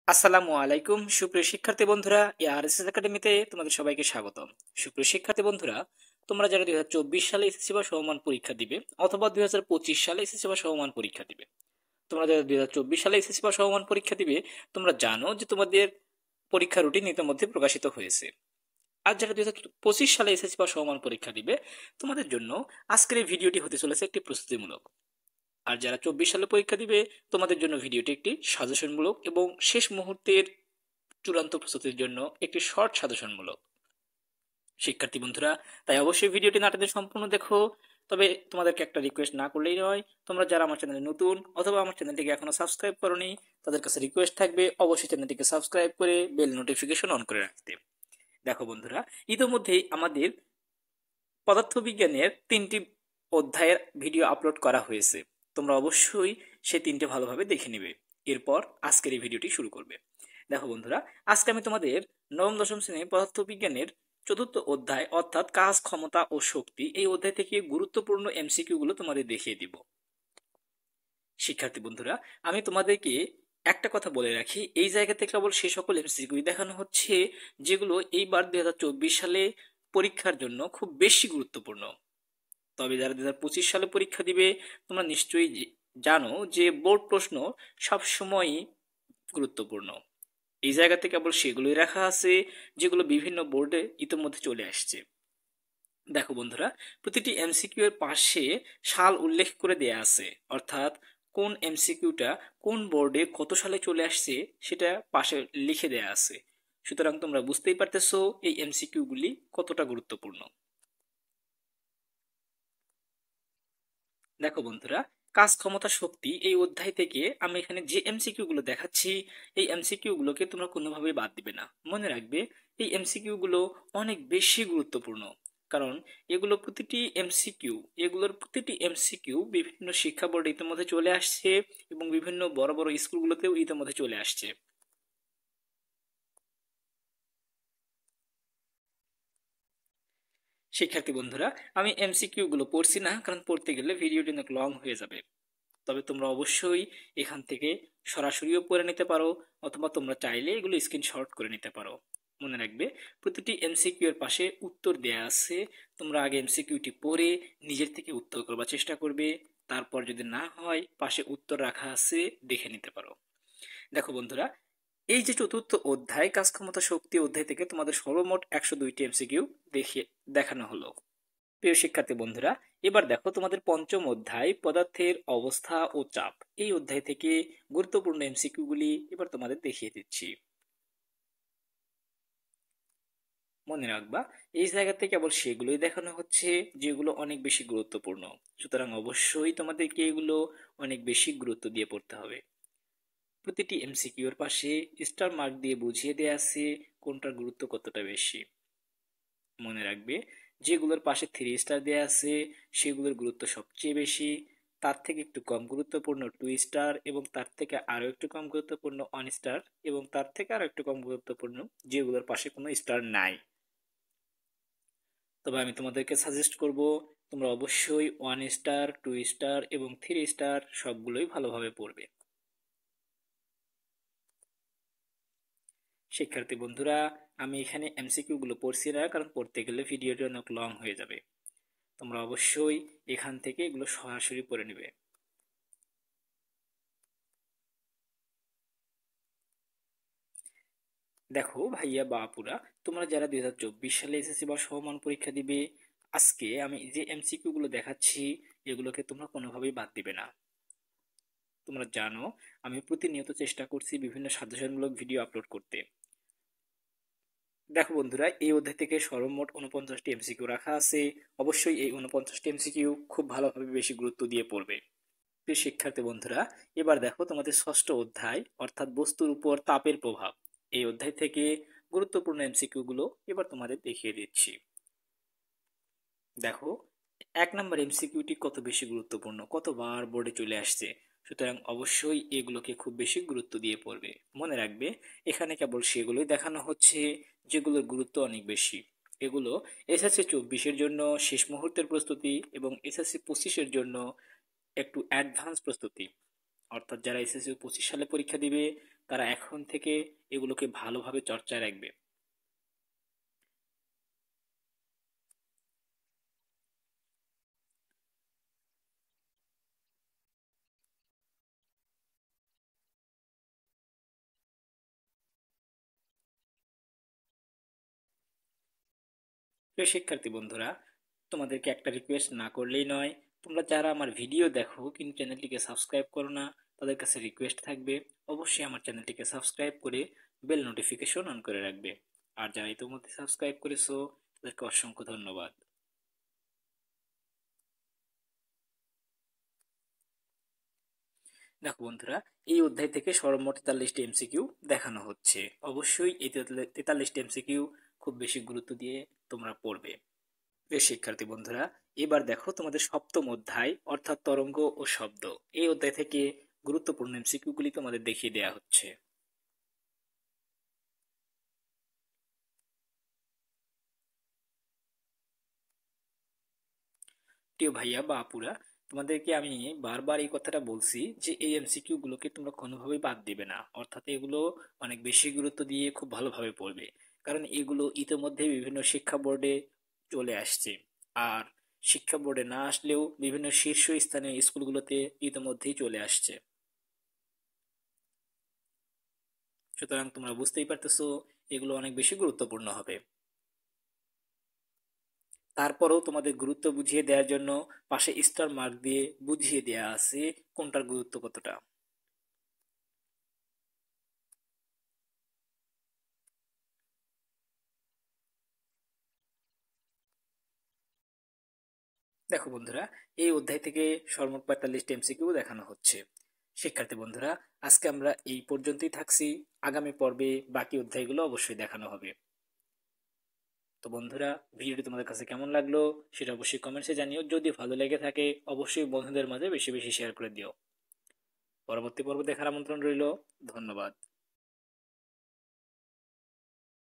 আসসালামু আলাইকুম সুপ্রিয় শিক্ষার্থী বন্ধুরা, এআরএসএস একাডেমিতে তোমাদের সবাইকে স্বাগতম। সুপ্রিয় শিক্ষার্থী বন্ধুরা, তোমরা যারা 2024 সালে এসএসসি বা সমমান পরীক্ষা দিবে অথবা 2025 সালে এসএসসি বা সমমান পরীক্ষা দিবে, তোমরা যারা 2024 সালে এসএসসি বা সমমান পরীক্ষা দিবে, তোমরা জানো যে তোমাদের পরীক্ষা রুটিন ইতিমধ্যে প্রকাশিত হয়েছে। আর যারা 2025 সালে এসএসসি বা সমমান পরীক্ষা দিবে, তোমাদের জন্য আজকের এই ভিডিওটি হতে চলেছে একটি প্রস্তুতিমূলক। আর যারা 24 সালে পরীক্ষা দিবে, তোমাদের জন্য ভিডিওটি একটি সাজেশনমূলক এবং শেষ মুহূর্তের চূড়ান্ত প্রস্তুতির জন্য একটি শর্ট সাজেশনমূলক। শিক্ষার্থী বন্ধুরা, তাই অবশ্যই ভিডিওটি না টেনে সম্পূর্ণ দেখো। তবে তোমাদেরকে একটা রিকোয়েস্ট না করলেই নয়, তোমরা যারা আমার চ্যানেলে নতুন অথবা আমার চ্যানেলটিকে এখনো সাবস্ক্রাইব করোনি, তাদের কাছে রিকোয়েস্ট থাকবে অবশ্যই চ্যানেলটিকে সাবস্ক্রাইব করে বেল নোটিফিকেশন অন করে রাখতে। দেখো বন্ধুরা, ইতোমধ্যেই আমাদের পদার্থবিজ্ঞানের 3টি অধ্যায়ের ভিডিও আপলোড করা হয়েছে। তোমরা অবশ্যই সেই 3টে ভালোভাবে দেখে নিবে, এরপর আজকের এই ভিডিওটি শুরু করবে। দেখো বন্ধুরা, আজকে আমি তোমাদের নবম দশম শ্রেণীর পদার্থবিজ্ঞানের 4র্থ অধ্যায় অর্থাৎ কাজ, ক্ষমতা ও শক্তি, এই অধ্যায় থেকে গুরুত্বপূর্ণ এমসিকিউ গুলো তোমাদের দেখিয়ে দিব। শিক্ষার্থী বন্ধুরা, আমি তোমাদেরকে একটা কথা বলে রাখি, এই জায়গা থেকে কেবল সে সকল এমসিকিউ দেখানো হচ্ছে যেগুলো এইবার 2024 সালে পরীক্ষার জন্য খুব বেশি গুরুত্বপূর্ণ। তবে যারা 2025 সালে পরীক্ষা দিবে, তোমরা নিশ্চয়ই জানো যে বোর্ড প্রশ্ন সবসময়ই গুরুত্বপূর্ণ। এই জায়গাতে কেবল সেগুলোই রাখা আছে যেগুলো বিভিন্ন বোর্ডে ইতিমধ্যে চলে আসছে। দেখো বন্ধুরা, প্রতিটি এমসিকিউ এর পাশে সাল উল্লেখ করে দেয়া আছে, অর্থাৎ কোন এমসিকিউটা কোন বোর্ডে কত সালে চলে আসছে সেটা পাশে লিখে দেয়া আছে। সুতরাং তোমরা বুঝতেই পারতেছো এই এমসিকিউ গুলি কতটা গুরুত্বপূর্ণ। দেখো বন্ধুরা, কাজ, ক্ষমতা, শক্তি এই অধ্যায় থেকে আমি এখানে যে এমসিকিউ গুলো দেখাচ্ছি, এই এমসিকিউ গুলোকে তোমরা কোনোভাবেই বাদ দিবে না। মনে রাখবে, এই এমসিকিউ গুলো অনেক বেশি গুরুত্বপূর্ণ, কারণ এগুলোর প্রতিটি এমসিকিউ বিভিন্ন শিক্ষা বোর্ডে ইতিমধ্যে চলে আসছে এবং বিভিন্ন বড় বড় স্কুলগুলোতেও ইতিমধ্যে চলে আসছে। শিক্ষার্থী বন্ধুরা, আমি এমসিকিউ গুলো পড়ছি না, কারণ পড়তে গেলে ভিডিওটি অনেক লং হয়ে যাবে। তবে তোমরা অবশ্যই এখান থেকে সরাসরিও পড়ে নিতে পারো, অথবা তোমরা চাইলে এগুলো স্ক্রিনশট করে নিতে পারো। মনে রাখবে, প্রতিটি এমসিকিউ এর পাশে উত্তর দেয়া আছে। তোমরা আগে এমসিকিউটি পড়ে নিজের থেকে উত্তর করবার চেষ্টা করবে, তারপর যদি না হয় পাশে উত্তর রাখা আছে, দেখে নিতে পারো। দেখো বন্ধুরা, এই যে 4র্থ অধ্যায় কাজ, ক্ষমতা, শক্তি অধ্যায় থেকে তোমাদের সর্বমোট 102টি এমসিকিউ দেখানো হলো। প্রিয় শিক্ষার্থী বন্ধুরা, এবার দেখো তোমাদের পঞ্চম অধ্যায় পদার্থের অবস্থা ও চাপ, এই অধ্যায় থেকে গুরুত্বপূর্ণ এমসিকিউ গুলি এবার তোমাদের দেখিয়ে দিচ্ছি। মনে রাখবা, এই জায়গাতে কেবল সেগুলোই দেখানো হচ্ছে যেগুলো অনেক বেশি গুরুত্বপূর্ণ। সুতরাং অবশ্যই তোমাদেরকে এগুলো অনেক বেশি গুরুত্ব দিয়ে পড়তে হবে। প্রতিটি এমসিকিউ এর পাশে স্টার মার্ক দিয়ে বুঝিয়ে দেয়া আছে কোনটার গুরুত্ব কতটা বেশি। মনে রাখবে, যেগুলোর পাশে 3 স্টার দেয়া আছে সেগুলোর গুরুত্ব সবচেয়ে বেশি, তার থেকে একটু কম গুরুত্বপূর্ণ 2 স্টার, এবং তার থেকে আরো একটু কম গুরুত্বপূর্ণ 1 স্টার, এবং তার থেকে আরো একটু কম গুরুত্বপূর্ণ যেগুলোর পাশে কোনো স্টার নাই। তবে আমি তোমাদেরকে সাজেস্ট করব, তোমরা অবশ্যই 1 স্টার, 2 স্টার এবং 3 স্টার সবগুলোই ভালোভাবে পড়বে। শিক্ষার্থী বন্ধুরা, আমি এখানে এমসিকিউ গুলো পড়ছি না, কারণ পড়তে গেলে ভিডিওটি অনেক লং হয়ে যাবে। তোমরা অবশ্যই এখান থেকে এগুলো সরাসরি পড়ে নেবে। দেখো ভাইয়া বা আপুরা, তোমরা যারা 2024 সালে এসএসসি বা সমমান পরীক্ষা দিবে, আজকে আমি যে এমসিকিউ গুলো দেখাচ্ছি এগুলোকে তোমরা কোনোভাবেই বাদ দিবে না। তোমরা জানো, আমি প্রতিনিয়ত চেষ্টা করছি বিভিন্ন সাজেশনমূলক ভিডিও আপলোড করতে। দেখো বন্ধুরা, এই অধ্যায় থেকে সর্বমোট 49টি এমসিকিউ রাখা আছে। অবশ্যই এই 49টি এমসিকিউ খুব ভালোভাবে বেশি গুরুত্ব দিয়ে পড়বে। প্রিয় শিক্ষার্থী বন্ধুরা, এবার দেখো তোমাদের ষষ্ঠ অধ্যায় অর্থাৎ বস্তুর উপর তাপের প্রভাব, এই অধ্যায় থেকে গুরুত্বপূর্ণ এমসিকিউ গুলো এবার তোমাদের দেখিয়ে দিচ্ছি। দেখো, 1 নম্বর এমসিকিউটি কত বেশি গুরুত্বপূর্ণ, কতবার বোর্ডে চলে আসছে। সুতরাং অবশ্যই এগুলোকে খুব বেশি গুরুত্ব দিয়ে পড়বে। মনে রাখবে, এখানে কেবল সেগুলোই দেখানো হচ্ছে যেগুলোর গুরুত্ব অনেক বেশি। এগুলো এসএসসি 24-এর জন্য শেষ মুহূর্তের প্রস্তুতি এবং এসএসসি 25-এর জন্য একটু অ্যাডভান্স প্রস্তুতি। অর্থাৎ যারা এসএসসি 25 সালে পরীক্ষা দিবে, তারা এখন থেকে এগুলোকে ভালোভাবে চর্চায় রাখবে। প্রিয় শিক্ষার্থী বন্ধুরা, তোমাদেরকে একটা রিকোয়েস্ট না করলেই নয়। তোমরা যারা আমার ভিডিও দেখো কিন্তু চ্যানেলটিকে সাবস্ক্রাইব করো না, তাদের কাছে রিকোয়েস্ট থাকবে অবশ্যই আমার চ্যানেলটিকে সাবস্ক্রাইব করে বেল নোটিফিকেশন অন করে রাখবে। আর যারা ইতিমধ্যে সাবস্ক্রাইব করেছো তাদেরকে অসংখ্য ধন্যবাদ। দেখো বন্ধুরা, এই অধ্যায় থেকে সর্বমোট 43টি এমসিকিউ দেখানো হচ্ছে। অবশ্যই এই 43টি এমসিকিউ খুব বেশি গুরুত্ব দিয়ে তোমরা পড়বে। প্রিয় শিক্ষার্থী বন্ধুরা, এবার দেখো তোমাদের সপ্তম অধ্যায় অর্থাৎ তরঙ্গ ও শব্দ। এই অধ্যায় থেকে গুরুত্বপূর্ণ এমসিকিউ গুলি তোমাদের দেখিয়ে দেওয়া হচ্ছে। প্রিয় ভাইয়া বা আপুরা, তোমাদেরকে আমি বারবার এই কথাটা বলছি যে এই এমসিকিউ গুলোকে তোমরা কোনোভাবেই বাদ দিবে না, অর্থাৎ এগুলো অনেক বেশি গুরুত্ব দিয়ে খুব ভালোভাবে পড়বে। কারণ এগুলো ইতিমধ্যে বিভিন্ন শিক্ষা বোর্ডে চলে আসছে। আর শিক্ষা বোর্ডে না আসলেও বিভিন্ন শীর্ষস্থানীয় স্কুলগুলোতে ইতিমধ্যেই চলে আসছে। সুতরাং তোমরা বুঝতেই পারতেছো এগুলো অনেক বেশি গুরুত্বপূর্ণ হবে। তারপরেও তোমাদের গুরুত্ব বুঝিয়ে দেওয়ার জন্য পাশে স্টার মার্ক দিয়ে বুঝিয়ে দেওয়া আছে কোনটার গুরুত্ব কতটা। দেখো বন্ধুরা, এই অধ্যায় থেকে সর্বমোট 45টি এমসিকিউ দেখানো হচ্ছে। শিক্ষার্থী বন্ধুরা, আজকে আমরা এই পর্যন্তই থাকছি। আগামী পর্বে বাকি অধ্যায়গুলো অবশ্যই দেখানো হবে। তো বন্ধুরা, ভিডিওটি তোমাদের কাছে কেমন লাগলো সেটা অবশ্যই কমেন্টসে জানিও। যদি ভালো লেগে থাকে অবশ্যই বন্ধুদের মাঝে বেশি বেশি শেয়ার করে দিও। পরবর্তী পর্ব দেখার আমন্ত্রণ রইল। ধন্যবাদ।